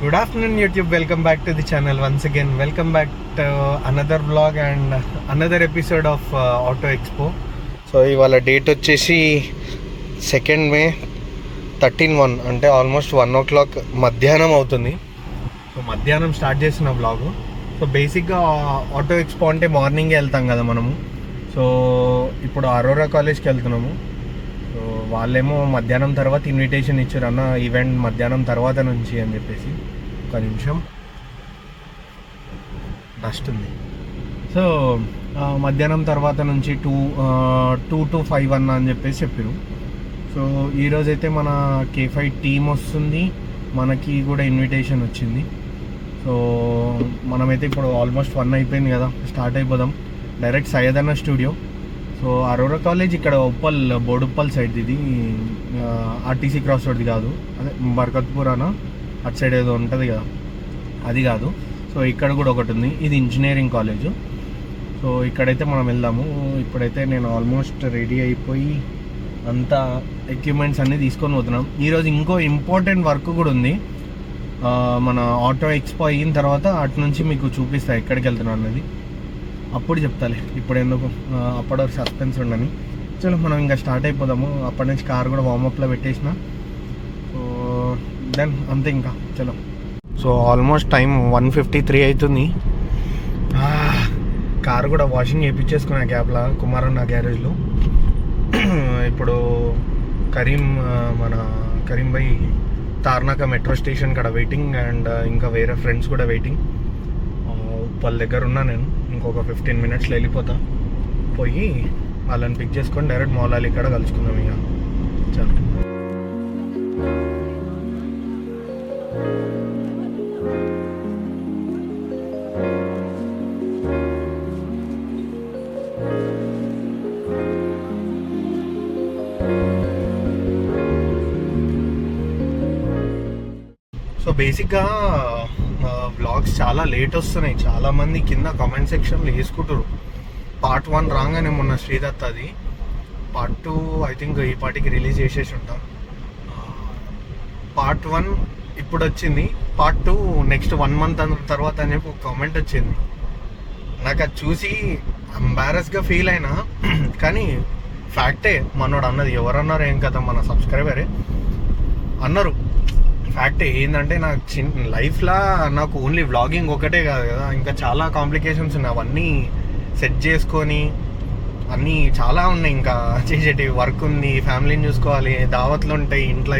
Good afternoon YouTube, welcome back to the channel once again. Welcome back to another vlog and another episode of Auto Expo. So ఇవాళ date వచ్చేసి 2nd May 13/1 అంటే almost 1 o'clock మధ్యాహ్నం అవుతుంది. So మధ్యాహ్నం start చేసిన vlog. So బేసిక్గా auto expo అంటే మార్నింగే వెళ్తాం కదా మనము. సో ఇప్పుడు అరోరా కాలేజ్కి వెళ్తున్నాము. సో వాళ్ళేమో మధ్యాహ్నం తర్వాత ఇన్విటేషన్ ఇచ్చారు, అన్న ఈవెంట్ మధ్యాహ్నం తర్వాత నుంచి అని చెప్పేసి. ఒక నిమిషం, డస్ట్ ఉంది. సో మధ్యాహ్నం తర్వాత నుంచి 2 to 5 అన్న అని చెప్పేసి చెప్పారు. సో ఈరోజైతే మన K5 టీమ్ వస్తుంది, మనకి కూడా ఇన్విటేషన్ వచ్చింది. సో మనమైతే ఇప్పుడు ఆల్మోస్ట్ 1 అయిపోయింది కదా, స్టార్ట్ అయిపోదాం. డైరెక్ట్ సయ్యదన్న స్టూడియో. సో అరోరా కాలేజ్ ఇక్కడ బోడుప్పల్ సైడ్, ఇది ఆర్టీసీ క్రాస్ రోడ్ది కాదు, అదే బర్కత్పూర్ అన్న అటు సైడ్ ఏదో ఉంటుంది కదా, అది కాదు. సో ఇక్కడ కూడా ఒకటి ఉంది, ఇది ఇంజనీరింగ్ కాలేజు. సో ఇక్కడైతే మనం వెళ్దాము. ఇప్పుడైతే నేను ఆల్మోస్ట్ రెడీ అయిపోయి అంతా ఎక్విప్మెంట్స్ అన్నీ తీసుకొని పోతున్నాం. ఈరోజు ఇంకో ఇంపార్టెంట్ వర్క్ కూడా ఉంది. మన ఆటో ఎక్స్పో అయిన తర్వాత అటు నుంచి మీకు చూపిస్తా ఎక్కడికి వెళ్తున్నాను అన్నది, అప్పుడు చెప్తాలే. ఇప్పుడు ఎందుకు, అప్పటి వరకు సస్పెన్స్ ఉండని. చలో మనం ఇంకా స్టార్ట్ అయిపోదాము. అప్పటి నుంచి కార్ కూడా వార్మప్లో పెట్టేసిన. సో దెన్ అంతే ఇంకా చలో. సో ఆల్మోస్ట్ టైం 1:53 అవుతుంది. కారు కూడా వాషింగ్ చేయించేసుకున్నా గ్యాప్లా కుమారన్న గ్యారేజ్లో. ఇప్పుడు మన కరీం భాయ్ తార్నాక మెట్రో స్టేషన్ కాడ వెయిటింగ్, అండ్ ఇంకా వేరే ఫ్రెండ్స్ కూడా వెయిటింగ్. వాళ్ళ దగ్గర ఉన్నా నేను. ఇంకొక 15 minutesలో వెళ్ళిపోతా. పోయి వాళ్ళని పిక్ చేసుకొని డైరెక్ట్ మౌలాలి ఇక్కడ కలుసుకుందాం ఇక. చాలా సో బేసిక్గా వ్లాగ్స్ చాలా లేట్ వస్తున్నాయి. చాలామంది కింద కామెంట్ సెక్షన్లో వేసుకుంటారు. Part 1 రాగానే మొన్న శ్రీదత్, అది Part 2 ఐ థింక్ ఈ పాటికి రిలీజ్ చేసేసి ఉంటాం. Part 1 ఇప్పుడు వచ్చింది, Part 2 నెక్స్ట్ 1 month తర్వాత అని చెప్పి ఒక కామెంట్ వచ్చింది. నాకు అది చూసి ఎంబారస్గా ఫీల్ అయినా, కానీ ఫ్యాక్టే. మనోడు అన్నది, ఎవరన్నారు ఏం కదా, మన సబ్స్క్రైబరే అన్నారు. ఫ్యాక్ట్ ఏంటంటే, నాకు లైఫ్లో నాకు ఓన్లీ వ్లాగింగ్ ఒకటే కాదు కదా, ఇంకా చాలా కాంప్లికేషన్స్ ఉన్నాయి. అవన్నీ సెట్ చేసుకొని అన్నీ చాలా ఉన్నాయి. ఇంకా చేసేటివి వర్క్ ఉంది, ఫ్యామిలీని చూసుకోవాలి, దావత్లు ఉంటాయి ఇంట్లో,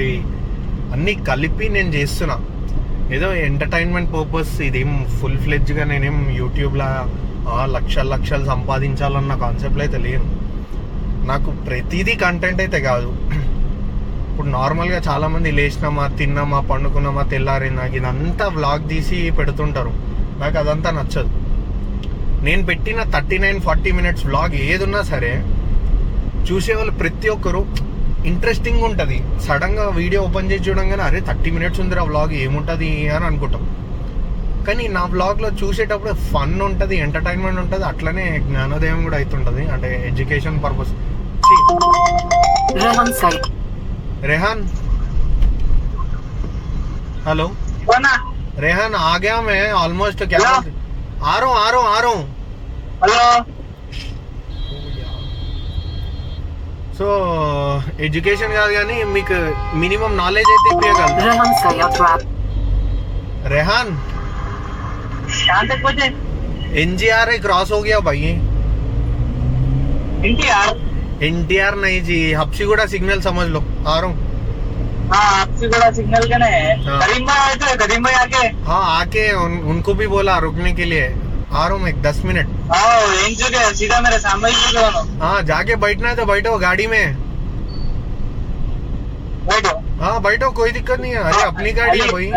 అన్నీ కలిపి నేను చేస్తున్నా. ఏదో ఎంటర్టైన్మెంట్ పర్పస్, ఇదేం ఫుల్ ఫ్లెడ్జ్గా నేనేం యూట్యూబ్లో లక్షలు సంపాదించాలన్న కాన్సెప్ట్లో అయితే లేను. నాకు ప్రతిదీ కంటెంట్ అయితే కాదు. ఇప్పుడు నార్మల్గా చాలామంది లేచినామా, తిన్నామా, పండుకున్నామా, తెల్లారిందా, ఇదంతా వ్లాగ్ తీసి పెడుతుంటారు. నాకు అదంతా నచ్చదు. నేను పెట్టిన 39-40 minutes వ్లాగ్ ఏదున్నా సరే చూసేవాళ్ళు ప్రతి ఒక్కరు ఇంట్రెస్టింగ్ ఉంటుంది. సడన్గా వీడియో ఓపెన్ చేసి చూడంగానే అరే 30 minutes ఉందిరా వ్లాగ్, ఏముంటుంది అని అనుకుంటాం. కానీ నా వ్లాగ్లో చూసేటప్పుడు ఫన్ ఉంటుంది, ఎంటర్టైన్మెంట్ ఉంటుంది, అట్లనే జ్ఞానోదయం కూడా అవుతుంటుంది, అంటే education purpose. Rehan, hello Rehan, आ गया मैं ऑलमोस्ट. क्या आ रहा हूँ. हेलो. సో ఎడ్యుకేషన్ కాదు కానీ మీకు మినిమం నాలెడ్జ్ అయితే ఇప్పగలదు. रेहान NGR क्रॉस हो गया भाई. NTR नहीं जी, हप्सीगुड़ा सिग्नल समझ लो. आ रहा हूँ. हप्सीगुड़ा सिग्नल का है. करीम भाई आके, हाँ आके उनको भी बोला रुकने के लिए. आ रहा हूँ मैं 10 minute. सीधा मेरे सामने ही. हाँ जाके बैठना है तो बैठो गाड़ी में. बैठो. हाँ बैठो, कोई दिक्कत नहीं है. अरे अपनी गाड़ी है भाई.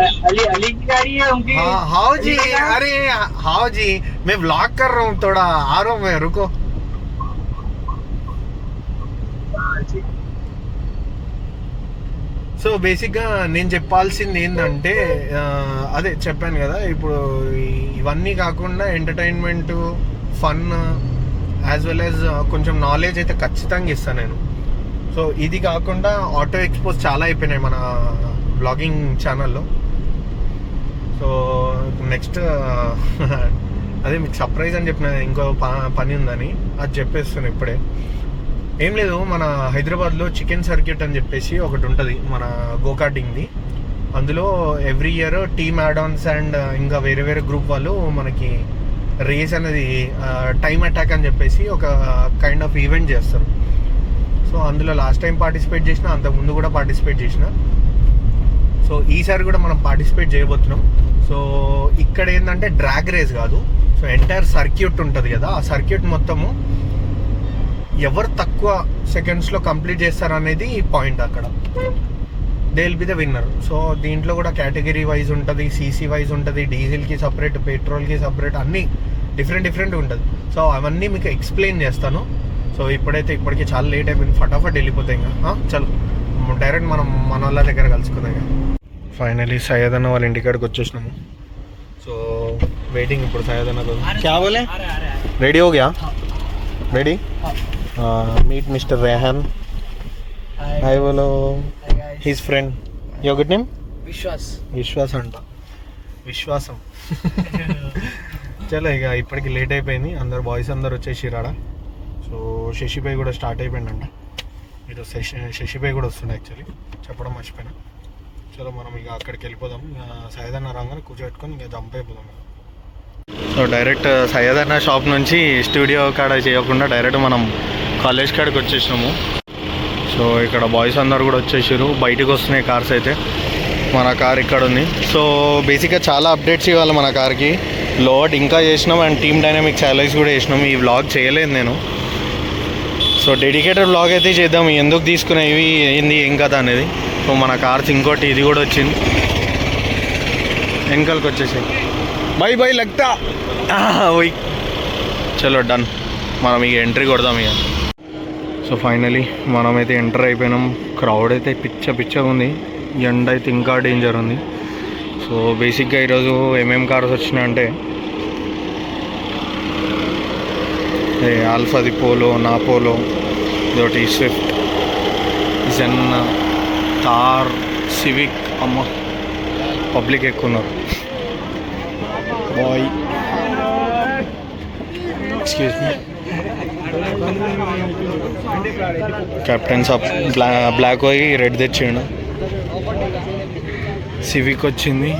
अली की गाड़ी है उनकी. हाँ हाँ जी, अरे हाँ जी, मैं व्लॉग कर रहा हूँ थोड़ा. आ रहा हूँ मैं, रुको. సో బేసిక్గా నేను చెప్పాల్సింది ఏంటంటే, అదే చెప్పాను కదా, ఇప్పుడు ఇవన్నీ కాకుండా entertainment, fun, as well as కొంచెం నాలెడ్జ్ అయితే ఖచ్చితంగా ఇస్తాను నేను. సో ఇది కాకుండా ఆటో ఎక్స్పోస్ చాలా అయిపోయినాయి మన బ్లాగింగ్ ఛానల్లో. నెక్స్ట్ అదే మీకు సర్ప్రైజ్ అని చెప్పిన, ఇంకో పని ఉందని అది చెప్పేస్తాను ఇప్పుడే. ఏం లేదు, మన హైదరాబాద్లో చికెన్ సర్క్యూట్ అని చెప్పేసి ఒకటి ఉంటుంది మన గోకార్టింగ్ది. అందులో every year team add-Ann's and ఇంకా వేరే వేరే గ్రూప్ వాళ్ళు మనకి రేస్ అనేది టైమ్ అటాక్ అని చెప్పేసి ఒక కైండ్ ఆఫ్ ఈవెంట్ చేస్తారు. సో అందులో లాస్ట్ టైం పార్టిసిపేట్ చేసిన, అంతకుముందు కూడా పార్టిసిపేట్ చేసిన. సో ఈసారి కూడా మనం పార్టిసిపేట్ చేయబోతున్నాం. సో ఇక్కడ ఏంటంటే డ్రాగ్ రేస్ కాదు, సో ఎంటైర్ సర్క్యూట్ ఉంటుంది కదా, ఆ సర్క్యూట్ మొత్తము ఎవరు తక్కువ సెకండ్స్లో కంప్లీట్ చేస్తారనేది పాయింట్. అక్కడ they will be the winner. So దీంట్లో కూడా కేటగిరీ వైజ్ ఉంటుంది, సీసీ వైజ్ ఉంటుంది, డీజిల్కి సపరేట్, పెట్రోల్కి సపరేట్, అన్నీ డిఫరెంట్ ఉంటుంది. సో అవన్నీ మీకు ఎక్స్ప్లెయిన్ చేస్తాను. సో ఇప్పటికి చాలా లేట్ అయిపోయింది, ఫటాఫట్ వెళ్ళిపోతాయి ఇంకా. చలో డైరెక్ట్ మనం మన వాళ్ళ దగ్గర కలుసుకుందాం. ఫైనలీ సయ్యద్ అన్న వాళ్ళ ఇంటికాడికి వచ్చేసినాము. సో వెయిటింగ్ ఇప్పుడు సయ్యద్ అన్న క్యా బోలే, రెడీ హో గయా, ready. Meet mister Rehan. Hi బోలో. His friend. Your good name? Vishwas అంట, విశ్వాసం. చలో ఇక ఇప్పటికి లేట్ అయిపోయింది, అందరు బాయ్స్ అందరు వచ్చేసిరాడ. సో శశిపై కూడా స్టార్ట్ అయిపోయిందంట. ఈరోజు శశిపై కూడా వస్తుండే, యాక్చువల్లీ చెప్పడం మర్చిపోయినా. చలో మనం ఇక అక్కడికి వెళ్ళిపోదాం. సయ్యద్ అన్న రాగానే కూర్చోబెట్టుకొని ఇక జంప్ అయిపోదాం. సో డైరెక్ట్ సయ్యద్ అన్న షాప్ నుంచి స్టూడియో కాడ చేయకుండా డైరెక్ట్ మనం కాలేజ్ కాడికి వచ్చేసినాము. సో ఇక్కడ బాయ్స్ అందరు కూడా వచ్చేసారు, బయటకు వస్తున్నాయి కార్స్ అయితే. మన కార్ ఇక్కడ ఉంది. సో బేసిక్గా చాలా అప్డేట్స్ ఇవ్వాలి మన కార్కి. లోడ్ ఇంకా చేసినాం అండ్ టీమ్ డైనామిక్స్ అలైస్ కూడా చేసినాం. ఈ వ్లాగ్ చేయలేదు నేను. సో డెడికేటెడ్ వ్లాగ్ అయితే చేద్దాం, ఎందుకు తీసుకునేవి ఏంది ఏం కదా అనేది. సో మన కార్స్ ఇంకోటి ఇది కూడా వచ్చింది, వెనకాలకి వచ్చేసాయి. బై లగ్తా ఓయ్. చలో డన్, మనం ఇక ఎంట్రీ కొడదాం ఇక. సో ఫైనలీ మనమైతే ఎంటర్ అయిపోయినాం. క్రౌడ్ అయితే పిచ్చగా ఉంది, ఎండ అయితే ఇంకా డేంజర్ ఉంది. సో బేసిక్గా ఈరోజు ఏమేమి కార్స్ వచ్చినాయంటే ఆల్ఫాది పోలో, నా పోలో, ఇదొకటి స్విఫ్ట్, జెన్, థార్, సివిక్. అమ్మ పబ్లిక్ ఎక్కువ ఉన్నారు. Boy excuse me. Captains up black పోయి రెడ్ తెచ్చిండు. సివిక్ వచ్చింది.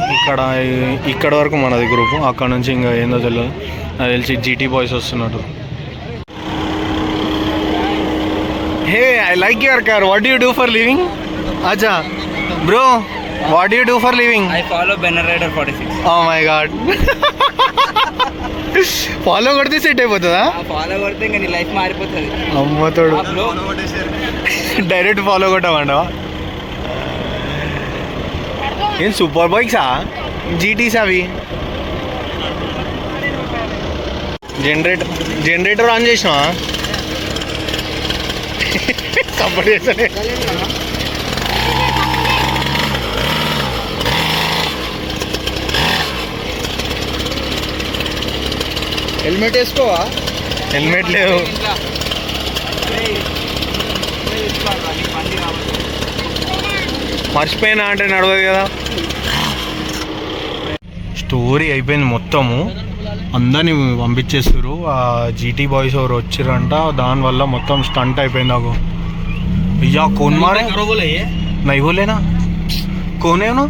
ఇక్కడ వరకు మనది గ్రూపు, అక్కడ నుంచి ఇంకా ఏందో తెలియదు. నాకు తెలిసి జీటీ బాయ్స్ వస్తున్నట్టు. Hey, I like your car. What do you do for living? అచ్చా bro, what do you do for living? I follow Benner rider 46. Oh my god. Follow కొడితే సెట్ అయిపోతుందా? ఫాలో కొడితే ఇంకా నీ లైఫ్ మారిపోతుంది. అమ్మతోడు direct follow కొట్టామంటావా? ఏం సూపర్ బైక్సా, జీటీస్ అవి? జనరేటర్ ఆన్ చేసినా సపోర్ట్ చేస్తానే. హెల్మెట్ వేసుకోవా? హెల్మెట్ లేవు. మర్చిపోయినా అంటే నడవదు కదా. స్టోరీ అయిపోయింది మొత్తము, అందరినీ పంపించేస్తారు. ఆ జీటీ బాయ్స్ ఎవరు వచ్చిరంట, దానివల్ల మొత్తం స్టంట్ అయిపోయింది. నాకు भैया कौन मारे? नहीं बोले ना, कौन है ना?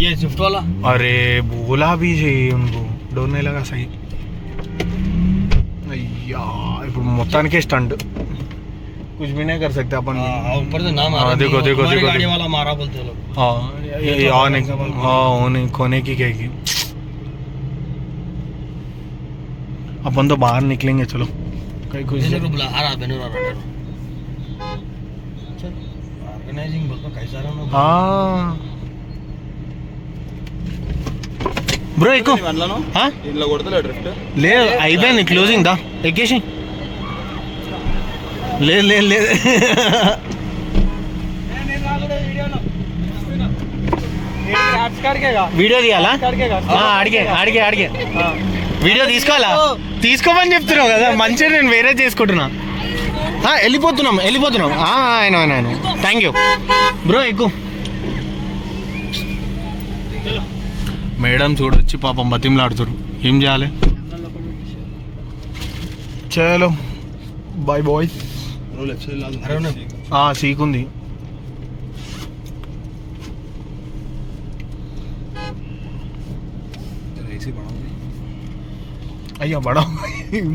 ये स्विफ्ट वाला. अरे बोला भी चाहिए उनको, डर नहीं लगा सही. अय्या ఇప్పుడు మొత్తానికి స్టంట్, कुछ भी नहीं कर सकते अपन. ऊपर से नाम आ रहा है. देखो देखो देखो गाड़ी वाला मारा बोलते लोग. हाँ ये कोने की कहेगी. अपन तो बाहर निकलेंगे. चलो कहीं कुछ बुला आ रहा बेनूर आ रहा. ऑर्गेनाइजिंग बोलतो कैसा रहा. हाँ బ్రో ఎక్కువ ఇంట్లో కొడతలే డ్రిఫ్ట్ లేదు, అయిపోయింది క్లోజింగ్. దా ఎక్కేసి. లేదు లేదు లేదు, వీడియో తీయాలా? అడిగే అడిగే అడిగే వీడియో తీసుకోవాలా? తీసుకోమని చెప్తున్నావు కదా, మంచిగా నేను వేరే చేసుకుంటున్నా. వెళ్ళిపోతున్నాం ఆయన థ్యాంక్ యూ బ్రో. ఎక్కువ మేడం చూడొచ్చి పాపం బతిమలాడుతారు, ఏం చేయాలి. చలో బాయ్ బాయ్. సీకుంది. అయ్యా బడా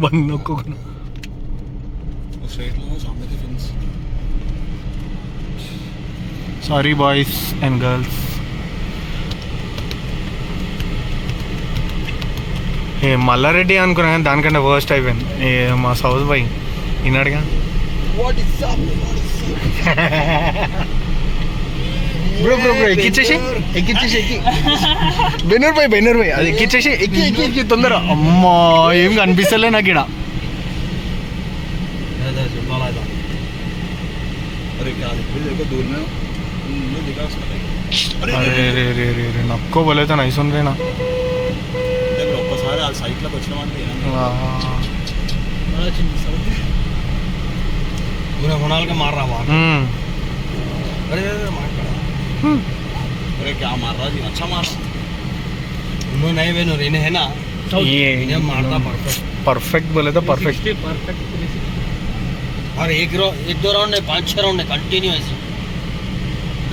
బంద్ ఒక్కొక్క సారీ బాయ్స్ అండ్ గర్ల్స్. ఏ మల్లారెడ్డి అనుకున్నా కానీ దానికంటే వర్స్ట్ అయిపోయింది. మా సౌత్ బాయ్ ఈనాడుగా బ్రో బ్రో బ్రో ఎక్కిచ్చేసి బెన్నూరు బాయ్ అది ఎక్కిచ్చేసి ఎక్కి తొందర. అమ్మా ఏం కనిపిస్తలే నాకు ఇక్కడ. అరే రే రే రే రే నక్కో బోలైతే నైస్ ఉందేనా. ఒక్కసారి ఆ సైట్లోకి వచ్చినామంటే होनाल मार रहा वहाँ. अरे मार अरे क्या मार रहा जी, अच्छा मार रहा. उन्होंने नहीं बेनो इन्हें है ना ये मारता परफेक्ट बोले तो परफेक्ट. और एक दो राउंड नहीं 5-6 राउंड नहीं कंटिन्यू ऐसे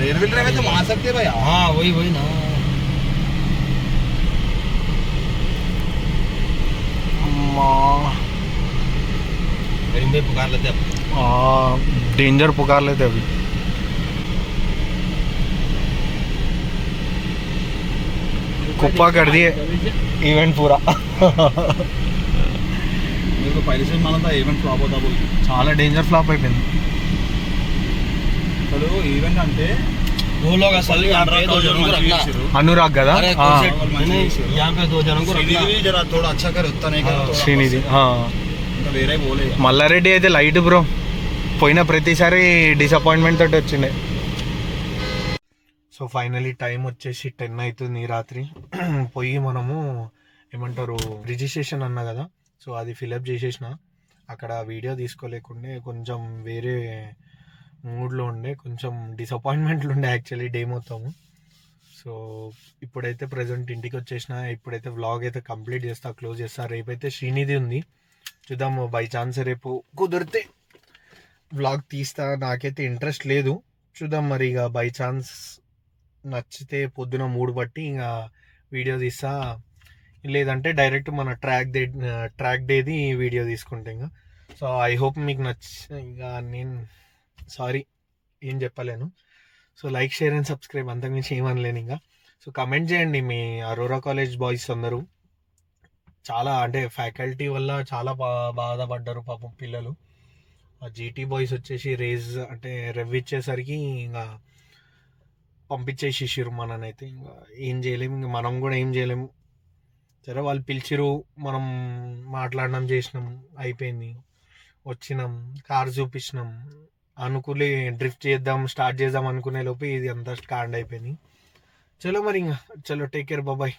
रेलवे में तो मार सकते भाई. हाँ वही ना. पुकार लेते अब. डेंजर पुकार लेते अभी. कुप्पा कर दिए इवेंट पूरा. मेरे को पहले से मालूम था इवेंट फ्लॉप होता बोल. చాలా డేంజర్ ఫ్లాప్ అయిపోయింది. चलो इवेंट అంటే वो लोग असल में अनुराग కదా. यहाँ पे 2 जनों को रखना. जरा थोड़ा अच्छा कर उतना नहीं कर. శ్రీనిధి వేరే బోలే. మల్లారెడ్డి అయితే లైట్ బ్రో, పోయిన ప్రతిసారి డిసప్పాయింట్మెంట్ తోటి వచ్చిండే. సో ఫైనలీ టైం వచ్చేసి 10 అవుతుంది రాత్రి. పోయి మనము ఏమంటారు రిజిస్ట్రేషన్ అన్నా కదా, సో అది ఫిలప్ చేసేసిన. అక్కడ వీడియో తీసుకోలేకుండే కొంచెం వేరే మూడ్లో ఉండే, కొంచెం డిసప్పాయింట్మెంట్లు ఉండే యాక్చువల్లీ డే మొత్తము. సో ఇప్పుడైతే ప్రజెంట్ ఇంటికి వచ్చేసిన. ఇప్పుడైతే వ్లాగ్ అయితే కంప్లీట్ చేస్తా, క్లోజ్ చేస్తా. రేపైతే శ్రీనిధి ఉంది, చూద్దాము. బై ఛాన్స్ రేపు కుదిరితే వ్లాగ్ తీస్తా. నాకైతే ఇంట్రెస్ట్ లేదు, చూద్దాం మరి. ఇక బై ఛాన్స్ నచ్చితే పొద్దున మూడు బట్టి ఇంకా వీడియో తీస్తా, లేదంటే డైరెక్ట్ మన ట్రాక్ డేది వీడియో తీసుకుంటే ఇంకా. సో ఐ హోప్ మీకు ఇక నేను సారీ ఏం చెప్పలేను. So like, share and subscribe, అంతకుమించి ఏమనలేను ఇంకా. సో కమెంట్ చేయండి మీ అరోరా కాలేజ్ బాయ్స్ అందరూ. చాలా అంటే ఫ్యాకల్టీ వల్ల చాలా బాధపడ్డారు పాపం పిల్లలు. ఆ జీటీ బాయ్స్ వచ్చేసి రెవ్ ఇచ్చేసరికి ఇంకా పంపించేసేసారు మననైతే. ఇంకా ఏం చేయలేము, ఇంకా మనం కూడా ఏం చేయలేము. సరే వాళ్ళు పిలిచిరు, మనం మాట్లాడడం చేసినాం, అయిపోయింది. వచ్చినాం, కార్ చూపించినాం, అనుకుని డ్రిఫ్ట్ స్టార్ట్ చేద్దాం అనుకునే లోపు ఇది అంతా కాండ్ అయిపోయింది. చలో మరి ఇంకా, చలో టేక్ కేర్, బాయ్.